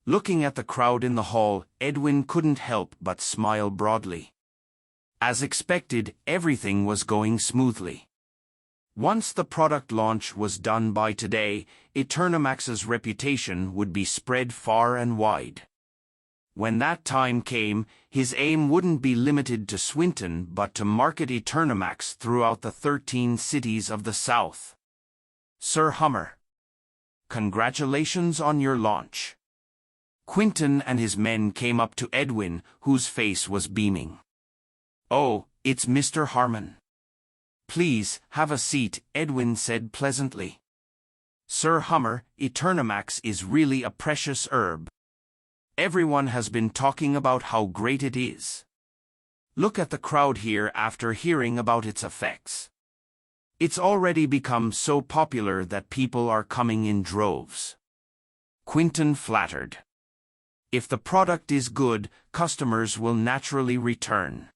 Looking at the crowd in the hall, Edwin couldn't help but smile broadly. As expected, everything was going smoothly. Once the product launch was done by today, Eternamax's reputation would be spread far and wide. When that time came, his aim wouldn't be limited to Swinton but to market Eternamax throughout the 13 cities of the South. Sir Hummer, congratulations on your launch. Quinton and his men came up to Edwin, whose face was beaming. Oh, it's Mr. Harmon. Please, have a seat, Edwin said pleasantly. Sir Hummer, Eternamax is really a precious herb. Everyone has been talking about how great it is. Look at the crowd here after hearing about its effects. It's already become so popular that people are coming in droves. Quinton flattered. If the product is good, customers will naturally return.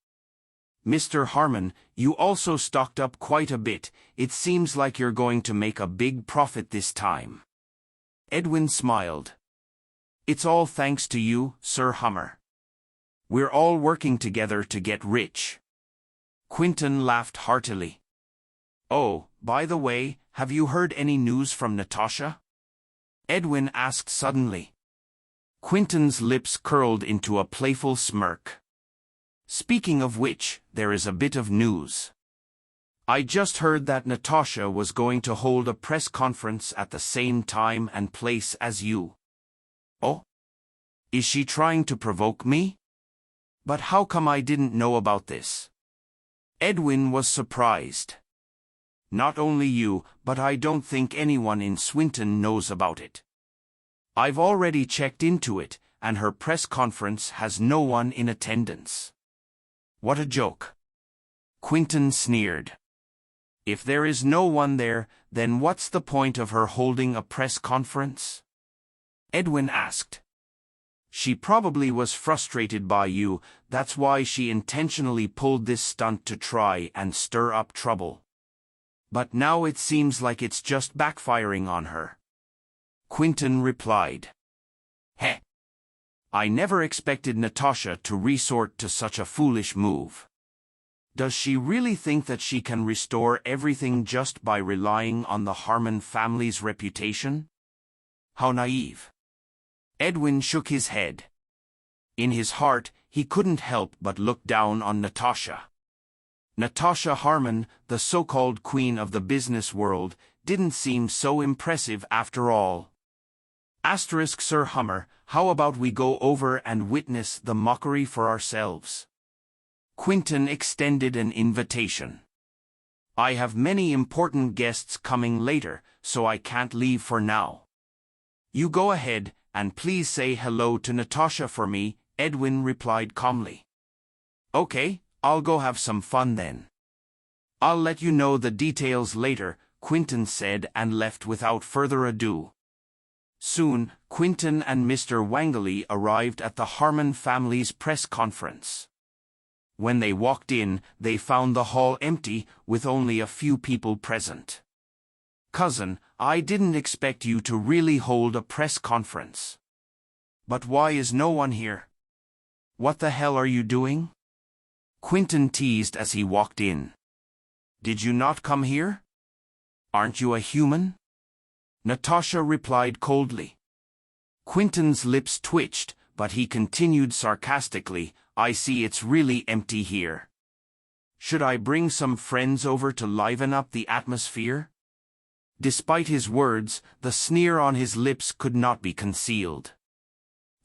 Mr. Harmon, you also stocked up quite a bit. It seems like you're going to make a big profit this time. Edwin smiled. It's all thanks to you, Sir Hummer. We're all working together to get rich. Quinton laughed heartily. Oh, by the way, have you heard any news from Natasha? Edwin asked suddenly. Quinton's lips curled into a playful smirk. Speaking of which, there is a bit of news. I just heard that Natasha was going to hold a press conference at the same time and place as you. Oh? Is she trying to provoke me? But how come I didn't know about this? Edwin was surprised. Not only you, but I don't think anyone in Swinton knows about it. I've already checked into it, and her press conference has no one in attendance. What a joke. Quinton sneered. If there is no one there, then what's the point of her holding a press conference? Edwin asked. She probably was frustrated by you, that's why she intentionally pulled this stunt to try and stir up trouble. But now it seems like it's just backfiring on her. Quinton replied. Heh. I never expected Natasha to resort to such a foolish move. Does she really think that she can restore everything just by relying on the Harmon family's reputation? How naive. Edwin shook his head. In his heart, he couldn't help but look down on Natasha. Natasha Harmon, the so-called queen of the business world, didn't seem so impressive after all. Sir Hummer, how about we go over and witness the mockery for ourselves? Quinton extended an invitation. I have many important guests coming later, so I can't leave for now. You go ahead, and please say hello to Natasha for me, Edwin replied calmly. Okay, I'll go have some fun then. I'll let you know the details later, Quinton said and left without further ado. Soon, Quinton and Mr. Wangley arrived at the Harmon family's press conference. When they walked in, they found the hall empty, with only a few people present. Cousin, I didn't expect you to really hold a press conference. But why is no one here? What the hell are you doing? Quinton teased as he walked in. Did you not come here? Aren't you a human? Natasha replied coldly. Quinton's lips twitched, but he continued sarcastically, I see it's really empty here. Should I bring some friends over to liven up the atmosphere? Despite his words, the sneer on his lips could not be concealed.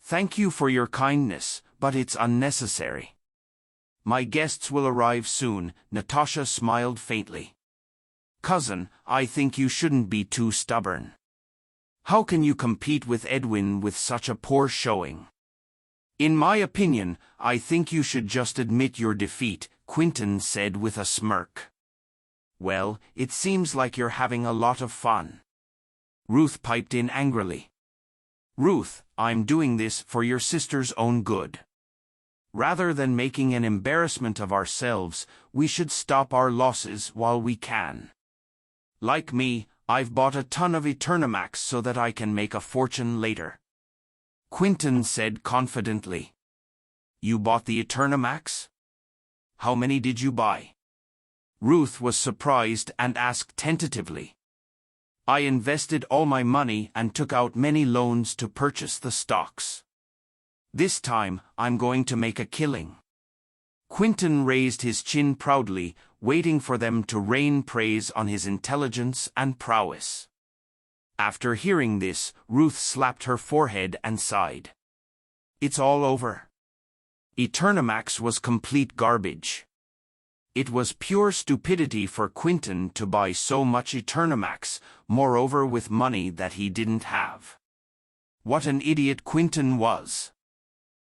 Thank you for your kindness, but it's unnecessary. My guests will arrive soon, Natasha smiled faintly. Cousin, I think you shouldn't be too stubborn. How can you compete with Edwin with such a poor showing? In my opinion, I think you should just admit your defeat, Quinton said with a smirk. Well, it seems like you're having a lot of fun. Ruth piped in angrily. Ruth, I'm doing this for your sister's own good. Rather than making an embarrassment of ourselves, we should stop our losses while we can. Like me, I've bought a ton of Eternamax so that I can make a fortune later. Quinton said confidently. You bought the Eternamax? How many did you buy? Ruth was surprised and asked tentatively. I invested all my money and took out many loans to purchase the stocks. This time, I'm going to make a killing. Quinton raised his chin proudly, waiting for them to rain praise on his intelligence and prowess. After hearing this, Ruth slapped her forehead and sighed. It's all over. Eternamax was complete garbage. It was pure stupidity for Quinton to buy so much Eternamax, moreover with money that he didn't have. What an idiot Quinton was.